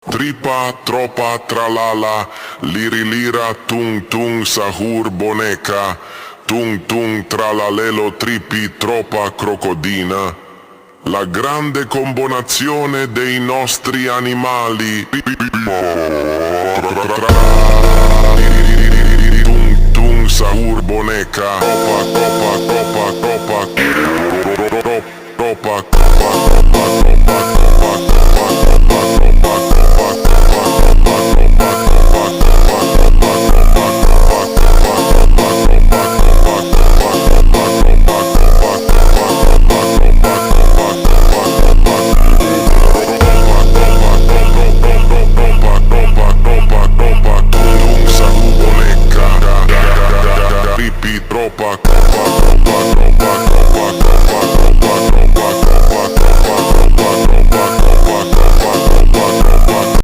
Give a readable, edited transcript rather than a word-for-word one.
Tripa, tropa, tralala, lirilira, tung tung, sahur, boneca, tung tung, tralalelo, tripi, tropa, crocodina. La grande combinazione dei nostri animali. Tung tung, sahur, boneca, tropa, tropa, tropa, tropa.